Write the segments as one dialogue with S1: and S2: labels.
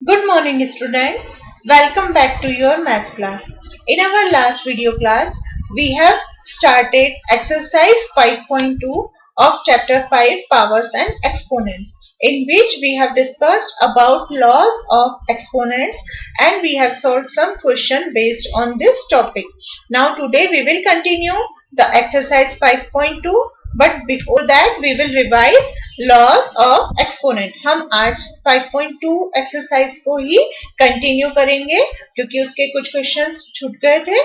S1: Good morning students. Welcome back to your math class. In our last video class, we have started exercise 5.2 of chapter 5 powers and exponents, in which we have discussed about laws of exponents and we have solved some question based on this topic. Now today we will continue the exercise 5.2, but before that we will revise laws of exponent. हम आज 5.2 exercise को ही continue करेंगे क्योंकि उसके कुछ questions छूट गए थे,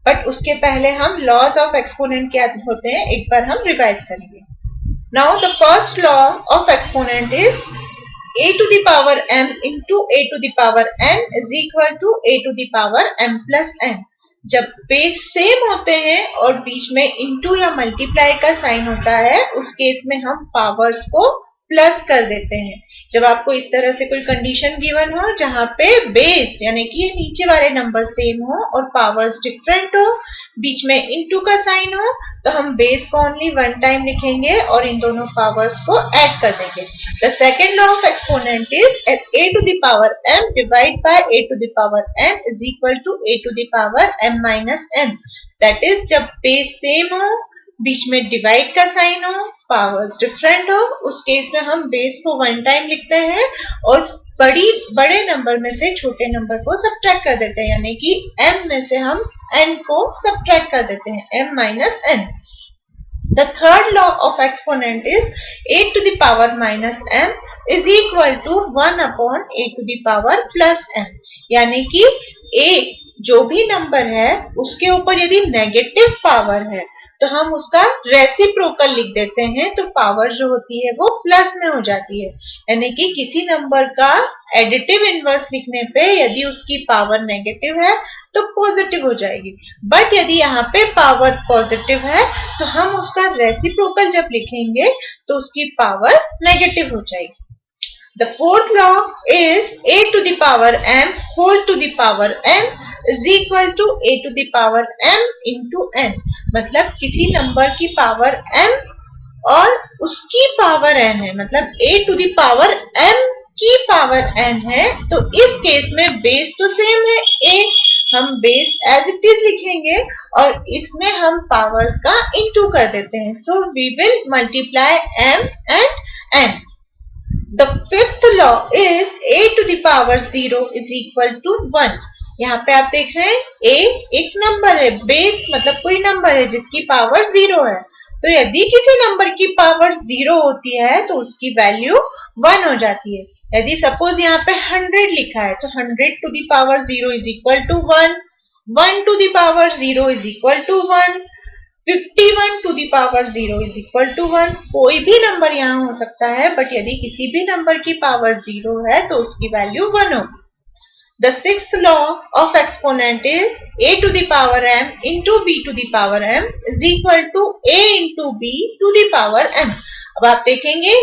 S1: बट उसके पहले हम लॉज ऑफ एक्सपोनेंट क्या होते हैं एक बार हम रिवाइज करेंगे. Now the first law of exponent is a to the power m into a to the power n is equal to a to the power m plus n. जब base same होते हैं और बीच में into या multiply का sign होता है, उस केस में हम पावर्स को प्लस कर देते हैं. जब आपको इस तरह से कोई कंडीशन गिवन हो जहां पे बेस यानी कि ये नीचे वाले नंबर सेम हो और पावर्स डिफरेंट हो, बीच में इंटू का साइन हो, तो हम बेस को ओनली वन टाइम लिखेंगे और इन दोनों पावर्स को ऐड कर देंगे. The second law of exponent is a to the power m divided by a to the power n is equal to a to the power m minus n. That is जब base same हो, बीच में divide का sign हो, powers different हो, उस case में हम base को वन टाइम लिखते हैं और बड़े नंबर में से छोटे नंबर को सब्ट्रैक्ट कर देते हैं, यानी कि m में से हम n को सब्ट्रैक्ट कर देते हैं, m minus n. The third law of exponent is a to the power minus m is equal to 1 upon a to the power plus m. यानी कि a जो भी नंबर है उसके ऊपर यदि नेगेटिव पावर है तो हम उसका रेसिप्रोकल लिख देते हैं, तो पावर जो होती है वो प्लस में हो जाती है. यानी कि किसी नंबर का एडिटिव इनवर्स लिखने पे यदि उसकी पावर नेगेटिव है तो पॉजिटिव हो जाएगी, बट यदि यहाँ पे पावर पॉजिटिव है तो हम उसका रेसिप्रोकल जब लिखेंगे तो उसकी पावर नेगेटिव हो जाएगी. The fourth law is a to the power m whole to the power n is equal to a to the power m into n. मतलब किसी नंबर की पावर m और उसकी पावर n है, मतलब a to the power m की power n है, तो इस केस में बेस तो सेम है a, हम बेस एज इट इज लिखेंगे और इसमें हम पावर्स का इनटू कर देते हैं. So we will multiply m and n. The fifth law is a to the power 0 is equal to 1. यहाँ पे आप देख रहे हैं a एक नंबर है, बेस मतलब कोई नंबर है जिसकी पावर 0 है, तो यदि किसी नंबर की पावर 0 होती है तो उसकी वैल्यू 1 हो जाती है. यदि सपोज यहाँ पे 100 लिखा है तो 100 to the power 0 is equal to 1, 1 to the power 0 is equal to 1, 51 to the power 0 is equal to 1. कोई भी नंबर यहाँ हो सकता है, बट यदि किसी भी नंबर की पावर 0 है तो उसकी वैल्यू 1 होगी. The sixth law of exponent is a to the power m into b to the power m is equal to a into b to the power m. अब आप देखेंगे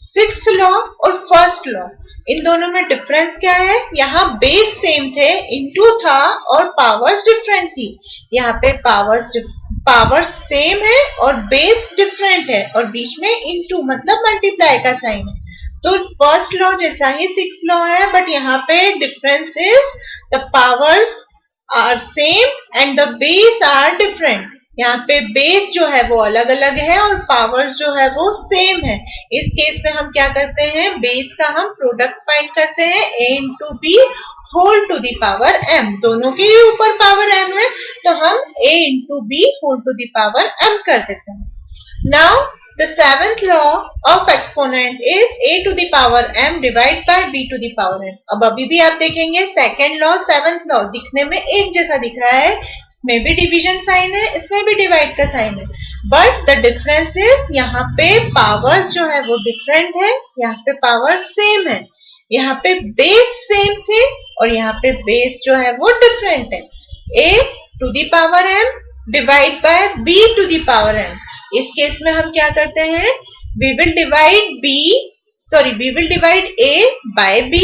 S1: सिक्स्थ लॉ और first law, इन दोनों में difference क्या है. यहाँ base same थे, इनटू था और पावर्स डिफरेंट थी. यहाँ पे पावर्स सेम है और बेस डिफरेंट है और बीच में इनटू मतलब मल्टीप्लाई का साइन है. तो फर्स्ट लॉ जैसा ही सिक्स लॉ है, बट यहाँ पे difference is the powers are same and the base are different. यहाँ पे बेस जो है वो अलग अलग है और पावर्स जो है वो सेम है. इस केस में हम क्या करते हैं, बेस का हम प्रोडक्ट फाइंड करते हैं, a into b whole to the power m. दोनों के ही ऊपर पावर m है तो हम a into b whole to the power m कर देते हैं. Now the seventh law of exponent is a to the power m divide by b to the power n. अब अभी भी आप देखेंगे सेकेंड लॉ सेवेंथ लॉ दिखने में एक जैसा दिख रहा है, इसमें भी डिवीजन साइन है, इसमें भी डिवाइड का साइन है, बट द डिफरेंस इज यहाँ पे पावर्स जो है वो डिफरेंट है, यहाँ पे पावर सेम है. यहाँ पे बेस सेम थे और यहाँ पे बेस जो है वो डिफरेंट है. a to the power m divide by b to the power n. इस केस में हम क्या करते हैं, we will divide a by b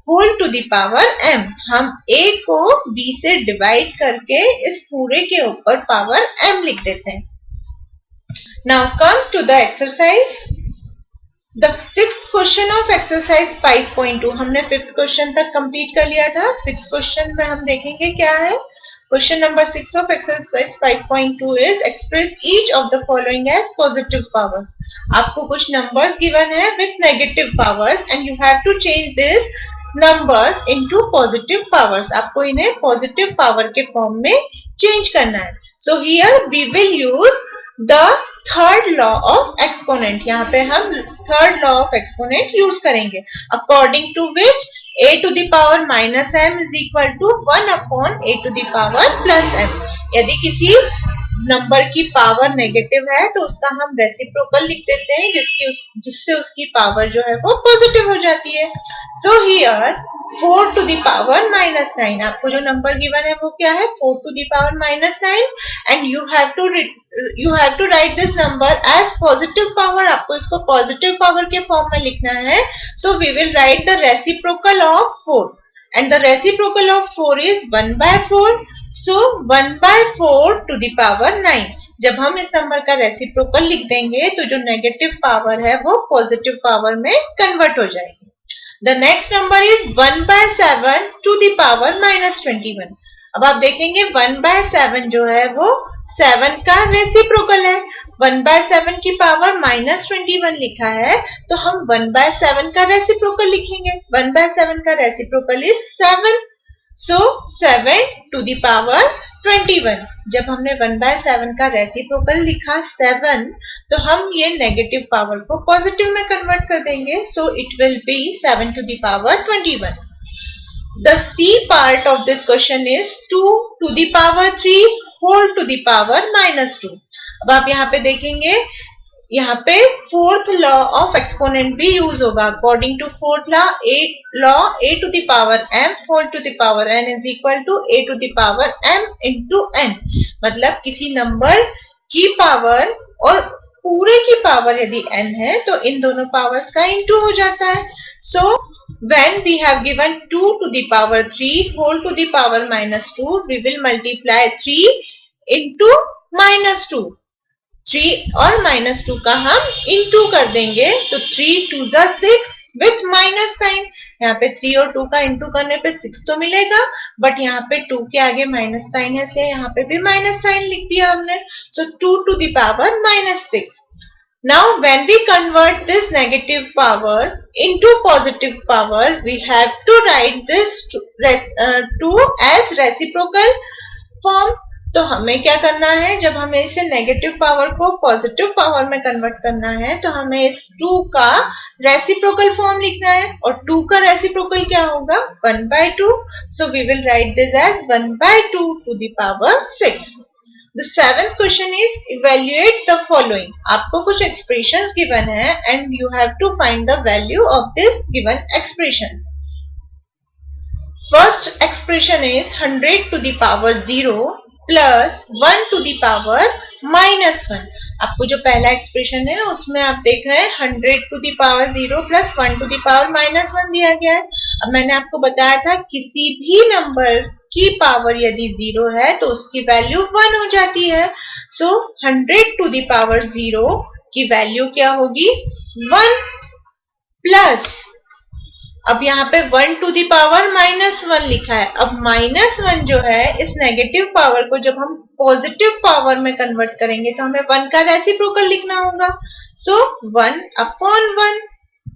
S1: whole to the power m. हम a को b से डिवाइड करके इस पूरे के ऊपर पावर m लिख देते हैं. Now come to the exercise. The sixth question of exercise 5.2, हमने फिफ्थ क्वेश्चन तक कंप्लीट कर लिया था। सिक्स्थ क्वेश्चन में हम देखेंगे क्या है। Question number 6 of exercise 5.2 is express each of the following as positive powers. आपको कुछ नंबर्स गिवन है with negative powers and you have to change this numbers into positive powers. आपको इन्हें पॉजिटिव पावर के फॉर्म में change करना है। So here we will use the third law of exponent. यहाँ पे हम third law of exponent use करेंगे, according to which a to the power minus m is equal to 1 upon a to the power plus m। यदि किसी number की power negative है तो उसका हम रेसिप्रोकल लिख देते हैं, जिससे उसकी पावर जो है वो पॉजिटिव हो जाती है। So here 4 to the power minus 9, आपको जो नंबर गिवन है वो क्या है, 4 to the power minus 9 and you have to write this number as positive power. आपको इसको पॉजिटिव पावर के फॉर्म में लिखना है। So we will write the reciprocal of 4 and the reciprocal of 4 is 1/4। So 1/4 to the power 9। जब हम इस number का रेसिप्रोकल लिख देंगे तो जो नेगेटिव पावर है वो पॉजिटिव पावर में कन्वर्ट हो जाएगी। The next number is 1/7 to the power minus 21। अब आप देखेंगे 1/7 जो है वो 7 का रेसिप्रोकल है। 1/7 की पावर -21 लिखा है तो हम 1/7 का रेसिप्रोकल लिखेंगे। 1/7 का reciprocal is 7। So 7 to the power 21। जब हमने 1/7 का रेसिप्रोकल लिखा 7 तो हम ये नेगेटिव पावर को पॉजिटिव में कन्वर्ट कर देंगे। So it will be 7 to the power 21। The C part of this question is 2 to the power 3 whole to the power -2। अब आप यहाँ पे देखेंगे, यहाँ पे फोर्थ लॉ ऑफ एक्सपोनेंट भी यूज होगा। According to fourth law a to the power m whole to the power n is equal to a to the power m into n। मतलब किसी नंबर की पावर और पूरे की power यदि n है तो इन दोनों पावर्स का इंटू हो जाता है। सो when we have given 2 to the power 3 whole to the power -2, we will multiply 3 into -2। 3 और -2 का हम इंटू कर देंगे तो 3 2 6 विथ माइनस साइन। यहाँ पे 3 और 2 का इंटू करने पे 6 तो मिलेगा, बट यहाँ पे 2 के आगे माइनस साइन है इसलिए यहाँ पे भी माइनस साइन लिख दिया हमने। सो 2 to the power -6। Now when we convert this negative power into positive power, we have to write this 2 as reciprocal form। तो हमें क्या करना है, जब हमें इसे नेगेटिव पावर को पॉजिटिव पावर में कन्वर्ट करना है तो हमें इस 2 का रेसिप्रोकल फॉर्म लिखना है और 2 का रेसिप्रोकल क्या होगा, 1/2। So we will write this as 1/2 to the power 6। The seventh question is evaluate the following। आपको कुछ expressions given है and you have to find the value of this given expressions। First expression is 100 to the power 0 plus 1 to the power -1। आपको जो पहला expression है उसमें आप देख रहे हैं 100 to the power 0 plus 1 to the power -1 दिया गया है। अब मैंने आपको बताया था किसी भी नंबर की पावर यदि 0 है तो उसकी वैल्यू 1 हो जाती है। सो 100 to the power 0 की वैल्यू क्या होगी, 1 प्लस, अब यहाँ पे 1 to the power -1 लिखा है। अब -1 जो है इस नेगेटिव पावर को जब हम पॉजिटिव पावर में कन्वर्ट करेंगे तो हमें 1 का रेसिप्रोकल लिखना होगा। सो 1 upon 1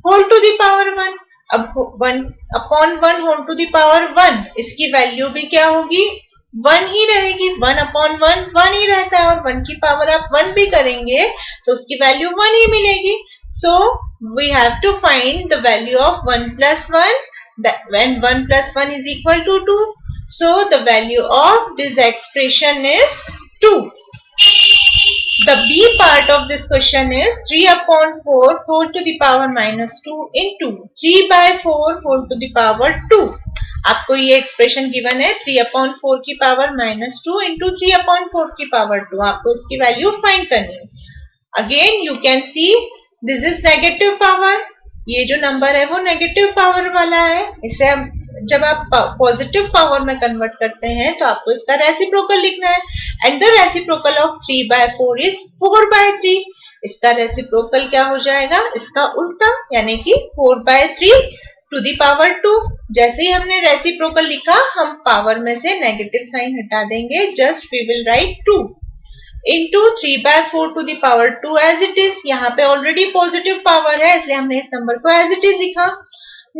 S1: whole to the power 1। अब 1 upon 1 whole to the power 1, इसकी वैल्यू भी क्या होगी, 1 ही रहेगी। 1 upon 1 1 ही रहता है और 1 की पावर आप 1 भी करेंगे तो उसकी वैल्यू 1 ही मिलेगी। So we have to find the value of 1 plus 1, that when 1 plus 1 is equal to 2. So the value of this expression is 2. The B part of this question is 3 upon 4 whole to the power -2 into 3/4 whole to the power 2। आपको ये expression given है 3 upon 4 की power -2 into 3 upon 4 की power 2। आपको इसकी value find करनी है। Again you can see this is negative power. ये जो नंबर है वो नेगेटिव पावर वाला है। इसे हम जब आप पॉजिटिव पावर में कन्वर्ट करते हैं तो आपको इसका रेसिप्रोकल लिखना है and the reciprocal of 3/4 is 4/3। इसका रेसिप्रोकल क्या हो जाएगा, इसका उल्टा, यानी कि 4/3 टू द पावर 2। जैसे ही हमने रेसिप्रोकल लिखा, हम पावर में से नेगेटिव साइन हटा देंगे, just we will write 2 into 3/4 to the power 2 as it is। यहाँ पे ऑलरेडी पॉजिटिव पावर है, इसलिए हमने इस नंबर को एज इट इज लिखा।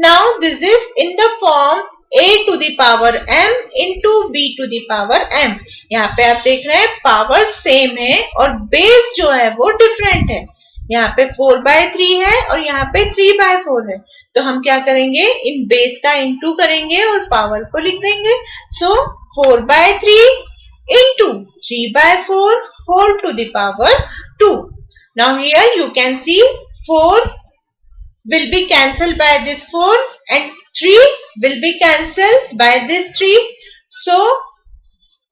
S1: Now this is in the form a to the power m into b to the power m। यहाँ पे आप देख रहे हैं पावर सेम है और बेस जो है वो डिफरेंट है। यहाँ पे 4/3 है और यहाँ पे 3/4 है, तो हम क्या करेंगे, इन बेस का इंटू करेंगे और पावर को लिख देंगे। सो 4/3 into 3/4 whole to the power 2। Now here you can see 4 will be cancelled by this 4 and 3 will be cancelled by this 3। So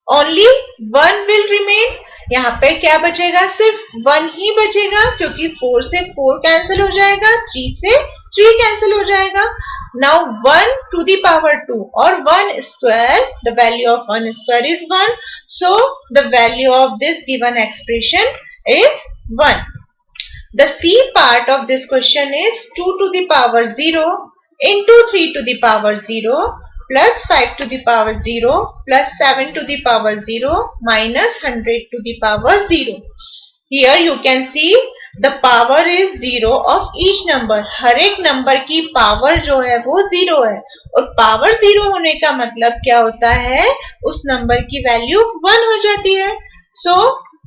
S1: only 1 will remain। यहाँ पे क्या बचेगा, सिर्फ 1 ही बचेगा, क्योंकि 4 से 4 कैंसिल हो जाएगा, 3 से 3 कैंसिल हो जाएगा। Now 1 to the power 2 or 1 square, the value of 1 square is 1. So the value of this given expression is 1. The C part of this question is 2 to the power 0 into 3 to the power 0 plus 5 to the power 0 plus 7 to the power 0 minus 100 to the power 0। Here you can see the power is 0 of each number। हर एक number की power जो है वो 0 है, और power 0 होने का मतलब क्या होता है, उस नंबर की वैल्यू 1 हो जाती है। So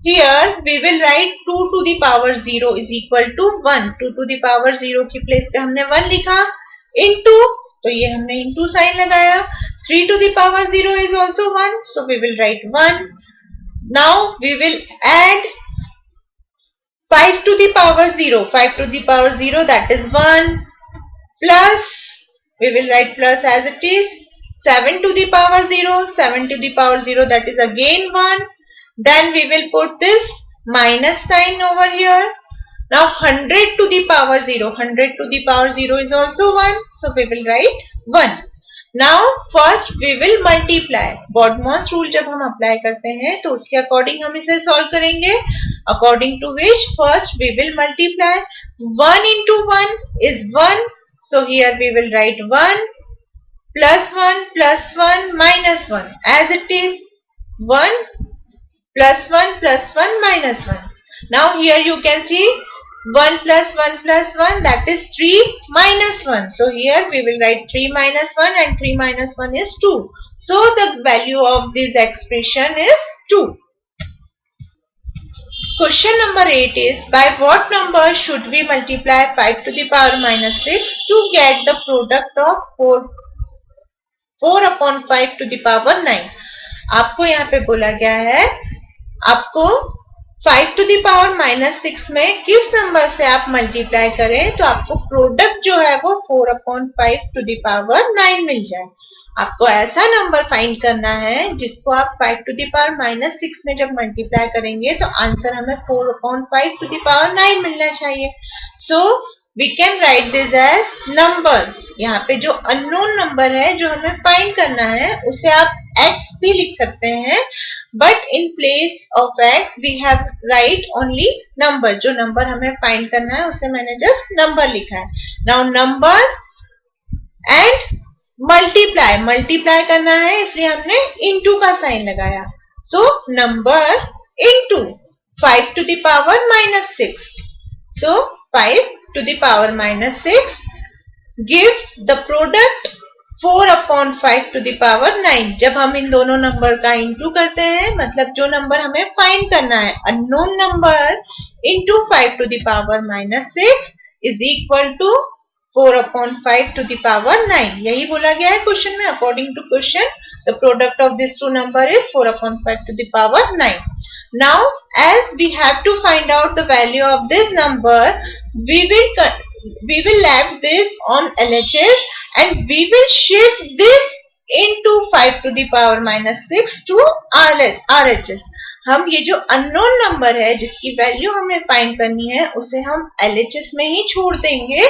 S1: here we will write 2 to the power 0 is equal to 1। 2 to the power 0 की प्लेस पे हमने 1 लिखा, into, तो ये हमने into साइन लगाया। 3 to the power 0 is also 1, so we will write 1। Now we will add 5 to the power 0, 5 to the power 0 that is 1, plus, we will write plus as it is, 7 to the power 0, 7 to the power 0 that is again 1, then we will put this minus sign over here। Now 100 to the power 0, 100 to the power 0 is also 1, so we will write 1। Now first we will multiply। Bodmer's rule जब हम apply करते हैं तो उसके according हम इसे solve करेंगे, according to which first we will multiply। 1 into 1 is 1, so here we will write 1 plus 1 minus 1 as it is, 1 plus 1 minus 1। Now here you can see 1 plus 1 that is 3 minus 1, so here we will write 3 minus 1 and 3 minus 1 is 2, so the value of this expression is 2। Question number 8 is, by what number should we multiply 5 to the power minus 6 to get the product of 4 upon 5 to the power 9। आपको यहाँ पे बोला गया है, आपको 5 to the power minus 6 में किस number से आप मल्टीप्लाई करें तो आपको प्रोडक्ट जो है वो 4 upon 5 to the power 9 मिल जाए। आपको ऐसा नंबर फाइंड करना है जिसको आप 5 to the power minus 6 में जब मल्टीप्लाई करेंगे तो आंसर हमें 4 upon 5 to the power 9 मिलना चाहिए। So we can write this as number. यहाँ पे जो अननोन नंबर है जो हमें फाइंड करना है उसे आप x भी लिख सकते हैं, but in place of x we have write only number. जो नंबर हमें फाइंड करना है उसे मैंने जस्ट नंबर लिखा है। नाउ नंबर एंड मल्टीप्लाई करना है, इसलिए हमने इनटू का साइन लगाया। So number into 5 to the power minus 6। So 5 to the power minus 6 gives the product 4 upon 5 to the power 9। जब हम इन दोनों नंबर का इंटू करते हैं, मतलब जो नंबर हमें फाइंड करना है unknown number into 5 to the power minus 6 is equal to 4 upon 5 to the power 9। यही बोला गया है क्वेश्चन में। According to question the product of these two number is 4 upon 5 to the power 9। Now as we have to find out the value of this number, we will left this on LHS and we will shift this into 5 to the power minus 6 to RHS। हम ये जो unknown number है जिसकी value हमें find करनी है उसे हम LHS में ही छोड़ देंगे,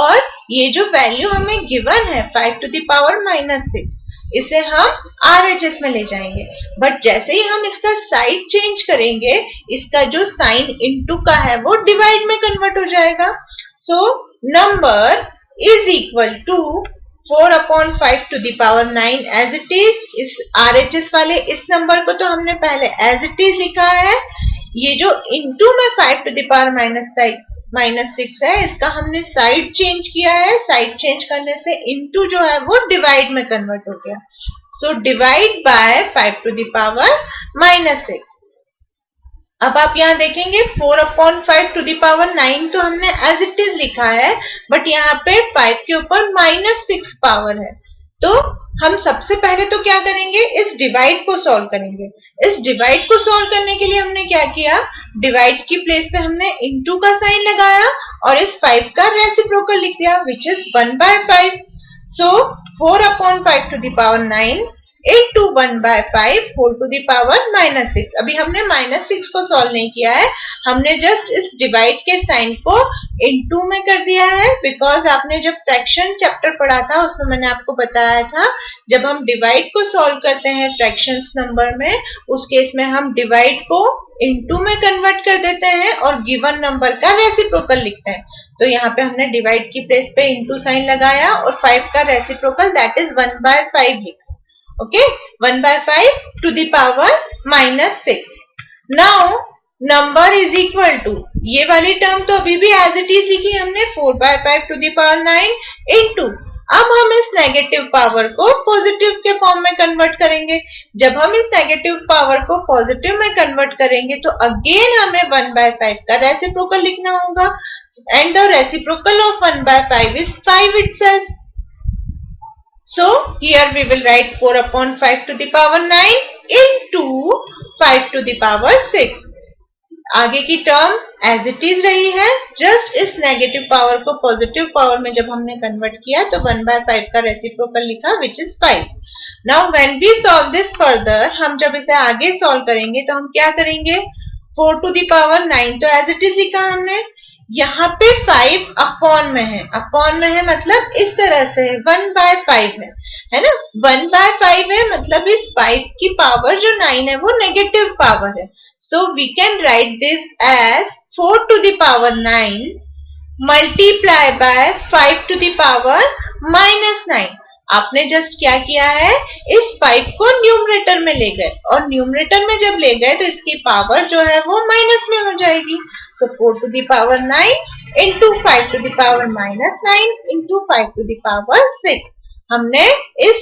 S1: और ये जो वैल्यू हमें गिवन है 5 to the power minus 6, इसे हम RHS में ले जाएंगे। बट जैसे ही हम इसका साइड चेंज करेंगे, इसका जो साइन इनटू का है वो डिवाइड में कन्वर्ट हो जाएगा। So number is equal to 4/5 to the power 9 as it is. इस RHS वाले इस नंबर को तो हमने पहले एज इट इज लिखा है। ये जो इनटू में 5 to the power -6 है, इसका हमने साइड चेंज किया है। साइड चेंज करने से इनटू जो है वो डिवाइड में कन्वर्ट हो गया। So divide by 5 to the power -6। अब आप यहाँ देखेंगे 4/5 to the power 9 तो हमने एज इट इज लिखा है, बट यहाँ पे 5 के ऊपर -6 पावर है। तो हम सबसे पहले तो क्या करेंगे, इस डिवाइड को सॉल्व करेंगे। इस डिवाइड को सॉल्व करने के लिए हमने क्या किया, डिवाइड की प्लेस पे हमने इनटू का साइन लगाया और इस 5 का रेसिप्रोकल लिख दिया, which is 1/5। So 4/5 to the power 9 into 1/5 whole to the power -6। अभी हमने -6 को सॉल्व नहीं किया है, हमने जस्ट इस डिवाइड के साइन को इनटू में कर दिया है। बिकॉज आपने जब फ्रैक्शन चैप्टर पढ़ा था उसमें मैंने आपको बताया था, जब हम डिवाइड को सॉल्व करते हैं फ्रैक्शंस नंबर में, उस केस में हम डिवाइड को इनटू में कन्वर्ट कर देते हैं और गिवन नंबर का रेसिप्रोकल लिखते हैं। तो यहाँ पे हमने डिवाइड की प्लेस पे इनटू साइन लगाया और 5 का रेसिप्रोकल दैट इज 1/5 लिखा। Okay, 1/5 to the power -6। Now number is equal to, ये वाली टर्म तो अभी भी एज इट इज लिखी हमने 4/5 to the power 9 इनटू, अब हम इस नेगेटिव पावर को पॉजिटिव के फॉर्म में कन्वर्ट करेंगे। जब हम इस नेगेटिव पावर को पॉजिटिव में कन्वर्ट करेंगे तो अगेन हमें 1/5 का रेसिप्रोकल लिखना होगा and the reciprocal of 1/5 is 5 itself। So here we will write 4/5 to the power 9 into 5 to the power 6। आगे की टर्म एज इट इज रही है, जस्ट इस नेगेटिव पावर को पॉजिटिव पावर में जब हमने कन्वर्ट किया तो 1/5 का रेसिप्रोकल लिखा which is 5। Now when we solve this further, हम जब इसे आगे सॉल्व करेंगे तो हम क्या करेंगे, 4 to the power 9 तो एज इट इज लिखा हमने, यहाँ पे 5 अपॉन में है, अपॉन में है मतलब इस तरह से 1/5 है ना, 1/5 है मतलब इस 5 की पावर जो 9 है वो नेगेटिव पावर है। So we can write this as 4 to the power 9 multiply by 5 to the power -9। आपने जस्ट क्या किया है, इस 5 को न्यूमरेटर में ले गए और न्यूमरेटर में जब ले गए तो इसकी पावर जो है वो माइनस में हो जाएगी। So 4 to the power 9 into 5 to the power -9 into 5 to the power 6। हमने इस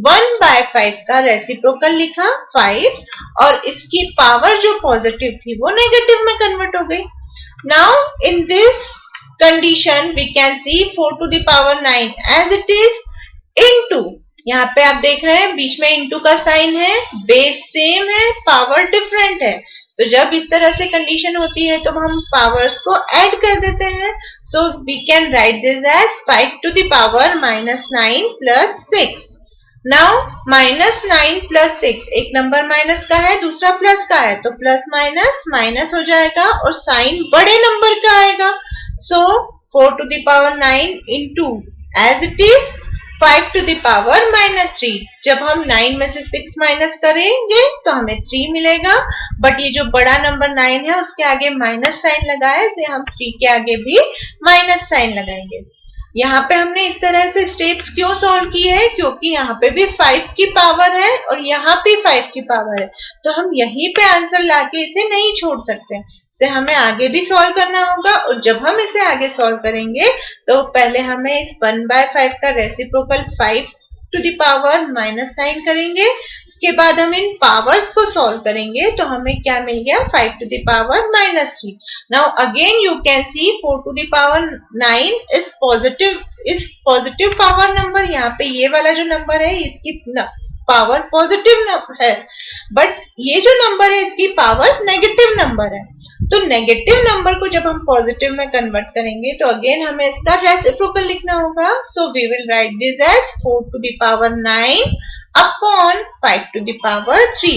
S1: 1/5 का रेसिप्रोकल लिखा 5 और इसकी पावर जो पॉजिटिव थी वो नेगेटिव में कन्वर्ट हो गई। Now in this condition we can see 4 to the power 9 as it is into, यहाँ पे आप देख रहे हैं बीच में इनटू का साइन है, बेस सेम है, पावर डिफरेंट है। तो जब इस तरह से कंडीशन होती है तो हम पावर्स को ऐड कर देते हैं। So we can write this as 5 to the power -9 plus 6। Now -9 plus 6, एक नंबर माइनस का है दूसरा प्लस का है, तो प्लस माइनस माइनस हो जाएगा और साइन बड़े नंबर का आएगा। So 4 to the power 9 into as it is 5 to the power -3। जब हम 9 में से 6 माइनस करेंगे तो हमें 3 मिलेगा, बट ये जो बड़ा नंबर 9 है उसके आगे माइनस साइन लगाया है, इसलिए हम 3 के आगे भी माइनस साइन लगाएंगे। यहाँ पे हमने इस तरह से स्टेप्स क्यों सॉल्व की है, क्योंकि यहाँ पे भी 5 की पावर है और यहाँ पे 5 की पावर है, तो हम यहीं पे आंसर लाके इसे नहीं छोड़ सकते, इसे हमें आगे भी सॉल्व करना होगा। और जब हम इसे आगे सॉल्व करेंगे तो पहले हमें इस 1/5 का रेसिप्रोकल 5 to the power -9 करेंगे, उसके बाद हम इन पावर्स को सॉल्व करेंगे तो हमें क्या मिल गया, 5 to the power -3। Now again you can see 4 to the power 9 is positive power number. यहाँ पे ये वाला जो नंबर है इसकी पावर पॉजिटिव है, बट ये जो नंबर है इसकी पावर नेगेटिव नंबर है। तो नेगेटिव नंबर को जब हम पॉजिटिव में कन्वर्ट करेंगे तो अगेन हमें इसका रेसिप्रोकल लिखना होगा। So we will write this as 4 to the power 9 upon 5 to the power 3।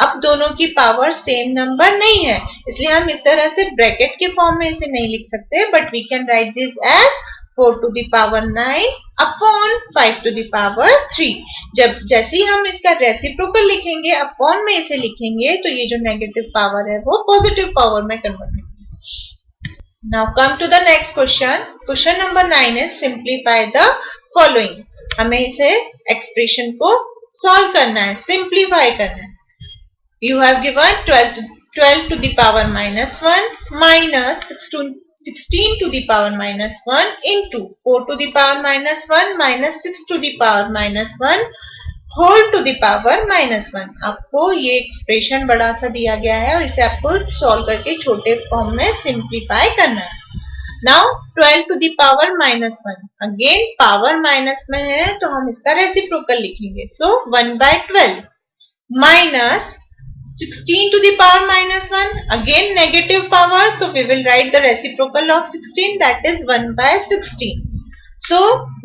S1: अब दोनों की पावर सेम नंबर नहीं है, इसलिए हम इस तरह से ब्रैकेट के फॉर्म में इसे नहीं लिख सकते, but we can write this as 4 to the power 9 upon 5 to the power 3। जैसे ही हम इसका रेसिप्रोकल लिखेंगे अपॉन में इसे लिखेंगे तो ये जो नेगेटिव पावर है वो पॉजिटिव पावर में कन्वर्ट होगी। Now come to the next question. Question number 9 is simplify the following. हमें इसे एक्सप्रेशन को सॉल्व करना है, सिंप्लीफाई करना है। You have given 12 to the power minus 1 minus 16 to the power minus 1 into 4 to the power minus 1 minus 6 to the power minus 1 whole to the power minus 1। आपको ये expression बड़ा सा दिया गया है और इसे आपको सॉल्व करके छोटे फॉर्म में सिंप्लीफाई करना है। Now 12 to the power minus 1, again power minus में है तो हम इसका रेसिप्रोकल लिखेंगे। सो 1/12 minus 16 to the power minus 1, again negative power, so we will write the reciprocal of 16, that is 1/16. So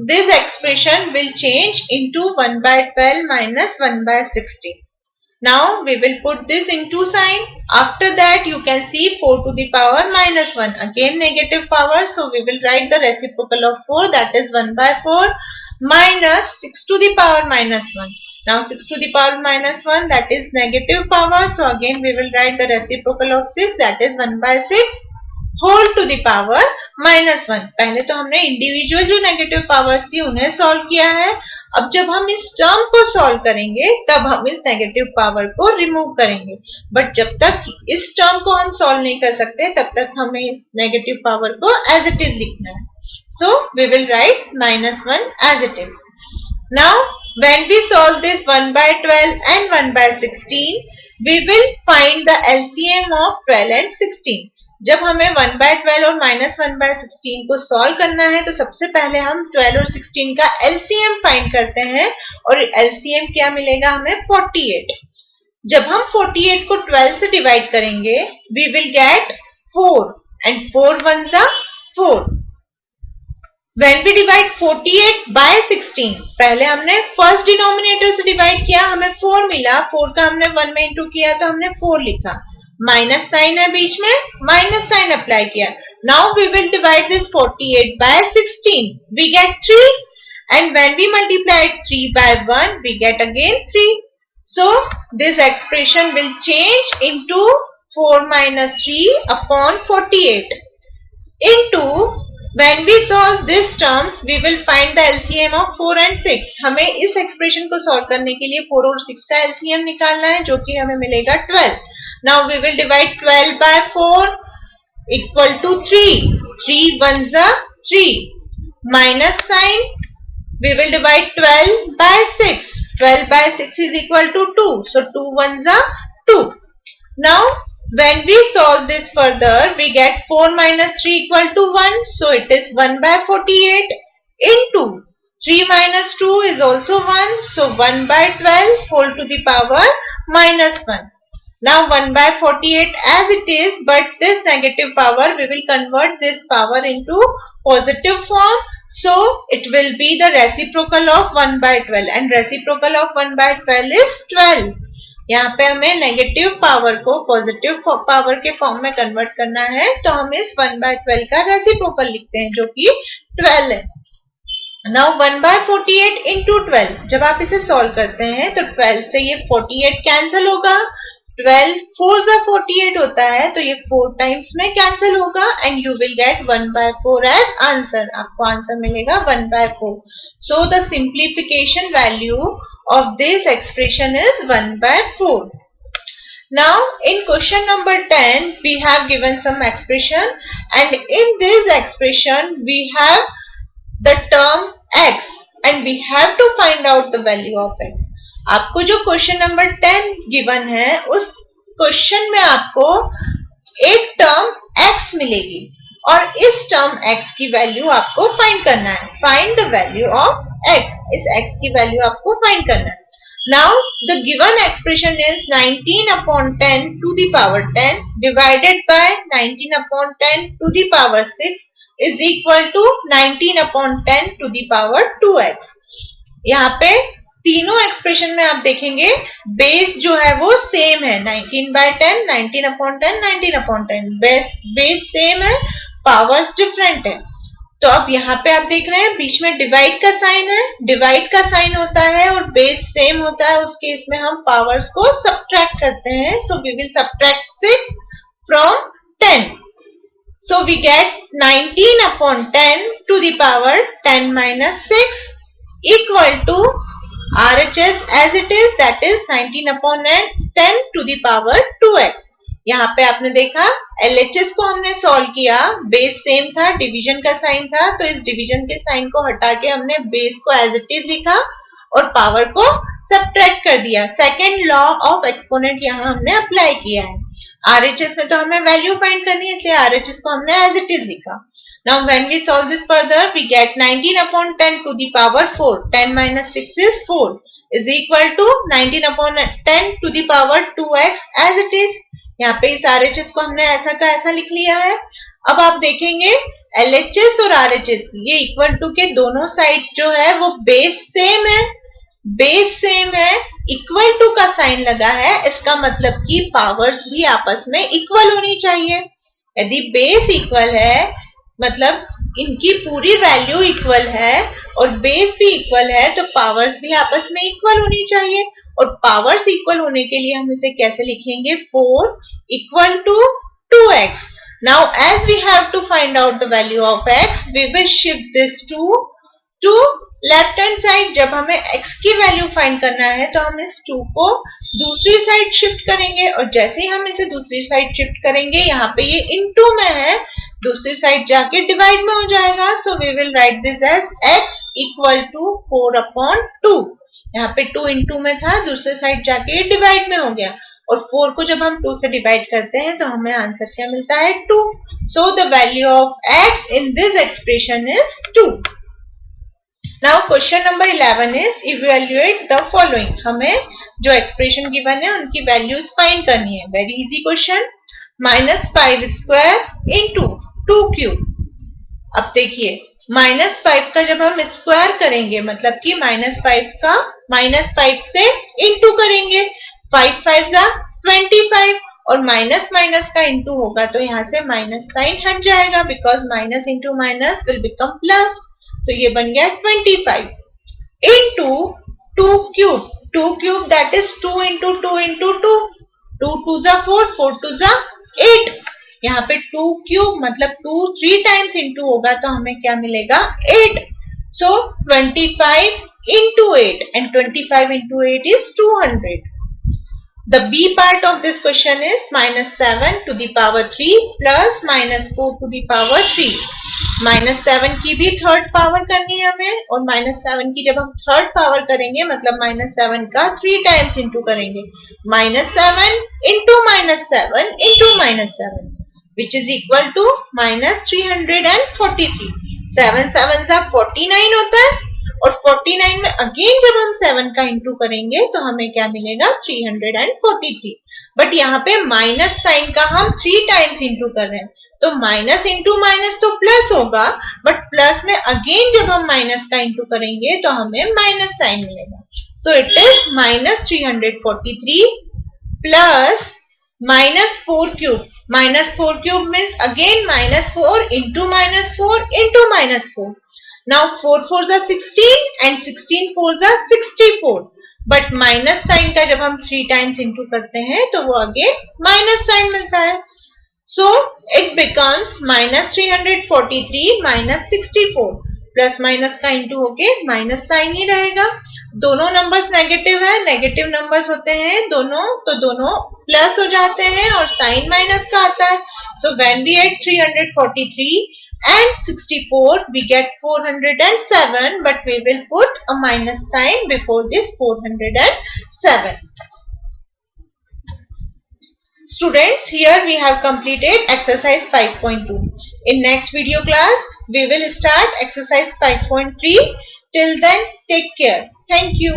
S1: this expression will change into 1/12 minus 1/16. Now we will put this into sign. After that you can see 4 to the power minus 1, again negative power, so we will write the reciprocal of 4, that is 1/4 minus 6 to the power minus 1. Now 6 to the power minus 1, that is negative power, so again we will write the reciprocal of 6, that is 1/6 whole to the power minus 1। पहले तो हमने individual जो negative powers थी उन्हें solve किया है। अब जब हम इस टर्म को सॉल्व करेंगे तब हम इस नेगेटिव पावर को रिमूव करेंगे, बट जब तक इस टर्म को हम सॉल्व नहीं कर सकते तब तक हमें इस नेगेटिव पावर को एज इट इज लिखना है। So we will write -1 as it is. Now when we solve this 1/12 and 1/16, we will find the LCM of 12 and 16। जब हमें 1/12 और -1/16 को सॉल्व करना है तो सबसे पहले हम 12 और 16 का LCM फाइंड करते हैं और LCM क्या मिलेगा हमें 48। जब हम 48 को 12 से डिवाइड करेंगे we will get 4 and 4 ones are 4। When we divide 48 by 16, पहले हमने फर्स्ट डिनोमिनेटर से डिवाइड किया, हमें 4 मिला, 4 का हमने 1 में इंटू किया तो हमने 4 लिखा, माइनस साइन है बीच में, माइनस साइन अप्लाई किया। Now we will divide this 48 by 16, we get 3 and when we multiply 3 by 1 we get again 3। So this expression will change into 4 minus 3 upon 48 into when we solve these terms we will find the LCM of 4 and 6। हमें इस expression को solve करने के लिए 4 और 6 का LCM निकालना है जो कि हमें मिलेगा 12। Now we will divide 12 by 4 equal to 3, 3 ones are 3, minus sign we will divide 12 by 6, 12 by 6 is equal to 2, so 2 ones are 2। Now when we solve this further we get 4 minus 3 equal to 1, so it is 1/48 into 3 minus 2 is also 1, so 1/12 whole to the power minus 1। Now 1/48 as it is, but this negative power we will convert this power into positive form, so it will be the reciprocal of 1/12 and reciprocal of 1/12 is 12। यहाँ पे हमें negative power को positive power के form में convert करना है तो हम इस 1/12 का रेसिप्रोकल लिखते हैं जो कि 12 है। नाउ 1/48 into 12, जब आप इसे सॉल्व करते हैं तो 12 से ये 48 कैंसिल होगा, 12 4 48 होता है तो ये 4 टाइम्स में कैंसिल होगा and you will get 1/4 as answer. आपको आंसर मिलेगा 1/4। So the simplification value of this expression is 1/4। Now in question number 10 we have given some expression and in this expression we have the term x and we have to find out the value of x। आपको जो question number 10 given है उस question में आपको एक term x मिलेगी और इस टर्म x की वैल्यू आपको फाइंड करना है। Find the value of x, इस x की वैल्यू आपको फाइंड करना है। Now the given expression is 19 upon 10 to the power 10 divided by 19 upon 10 to the power 6 is equal to 19 upon 10 to the power 2x। यहाँ पे तीनों expression में आप देखेंगे बेस जो है वो सेम है, 19/10, 19 upon 10, 19 upon 10, बेस सेम है, पावर्स डिफरेंट है। तो अब यहाँ पे आप देख रहे हैं बीच में डिवाइड का साइन है, डिवाइड का साइन होता है और बेस सेम होता है, उस केस में हम पावर्स को सब्ट्रैक्ट करते हैं. So we will subtract 6 from 10. So we get 19 upon 10 to the power 10 minus 6 equal to RHS as it is, that is 19 upon 10 to the power 2x. यहाँ पे आपने देखा LHS को हमने सॉल्व किया, बेस सेम था, डिवीजन का sign था, तो इस डिवीजन के साइन को हटा के हमने बेस को एज इट इज लिखा और पावर को सब्ट्रैक्ट कर दिया. सेकेंड लॉ ऑफ एक्सपोनेंट यहाँ हमने अप्लाई किया है. RHS में तो हमें वैल्यू फाइंड करनी है, इसलिए RHS को हमने एज इट इज लिखा. Now when we solve this further, we get 19 upon 10 to the power 4. 10 minus 6 is 4 is equal to 19 upon 10 to the power 2x as it is. यहाँ पे इस RHS को हमने ऐसा का ऐसा लिख लिया है. अब आप देखेंगे LHS और RHS ये इक्वल टू के दोनों साइड जो है वो बेस सेम है, बेस सेम है, इक्वल टू का साइन लगा है, इसका मतलब कि पावर्स भी आपस में इक्वल होनी चाहिए. यदि बेस इक्वल है मतलब इनकी पूरी वैल्यू इक्वल है और बेस भी इक्वल है, तो पावर्स भी आपस में इक्वल होनी चाहिए. और पावर्स इक्वल होने के लिए हम इसे कैसे लिखेंगे? 4 equal to 2x. Now as we have to find out the value of x, we will shift this to left hand side. जब हमें x की वैल्यू फाइंड करना है तो हम इस 2 को दूसरी साइड शिफ्ट करेंगे, और जैसे ही हम इसे दूसरी साइड शिफ्ट करेंगे, यहाँ पे ये इनटू में है, दूसरी साइड जाके डिवाइड में हो जाएगा. So we will write this as x equal to 4 upon 2. यहाँ पे 2 इनटू में था, दूसरी साइड जाके डिवाइड में हो गया, और 4 को जब हम 2 से डिवाइड करते हैं तो हमें आंसर क्या मिलता है? 2. So the value of x in this expression is 2. Now question number 11 is evaluate the following. हमें जो एक्सप्रेशन गिवन है उनकी वैल्यूज फाइंड करनी है. Very easy question. -5 square into 2 cube. अब देखिए -5 का जब हम स्क्वायर करेंगे मतलब कि -5 का -5 से इंटू करेंगे, 5 5 जा 25, और माइनस माइनस का इंटू होगा तो यहाँ से माइनस साइन हट जाएगा, because minus into minus will become plus. तो ये बन गया 25 into 2 cube. 2 cube that is 2 into 2 into 2. 2 2 जा 4, 4 2 जा 8. यहाँ पे 2 क्यूब मतलब 2 3 टाइम्स इंटू होगा तो हमें क्या मिलेगा? 8. सो 25 into 8 and 25 into 8 is 200. The B part of this question is -7 to the power 3 plus -4 to the power 3. -7 की भी थर्ड पावर करनी है हमें, और -7 की जब हम थर्ड पावर करेंगे मतलब -7 का 3 टाइम्स इंटू करेंगे. -7 into -7 into -7 which is equal to -343. 7 7 जा 49 होता है, और 49 में अगेन जब हम 7 का इंटू करेंगे तो हमें क्या मिलेगा? 343. बट यहाँ पे माइनस साइन का हम 3 टाइम्स इंटू कर रहे हैं, तो माइनस इंटू माइनस तो प्लस होगा, बट प्लस में अगेन जब हम माइनस का इंटू करेंगे तो हमें माइनस साइन मिलेगा. So it is -343 plus -4 cube. -4 cube means again -4 into -4 into -4. Now 4 4s are 16 and 16 4s are 64. But minus sign का जब हम 3 टाइम्स इंटू करते हैं तो वो अगेन माइनस साइन मिलता है. So it becomes -343 -64. Plus minus का इंटू होके माइनस साइन ही रहेगा. दोनों नंबर्स नेगेटिव है, नेगेटिव नंबर्स होते हैं दोनों, तो दोनों प्लस हो जाते हैं और साइन माइनस का आता है. So when we add 343 and 64 we get 407, but we will put a minus sign before this 407. Students, here we have completed exercise 5.2. In next video class we will start exercise 5.3. Till then, take care. Thank you.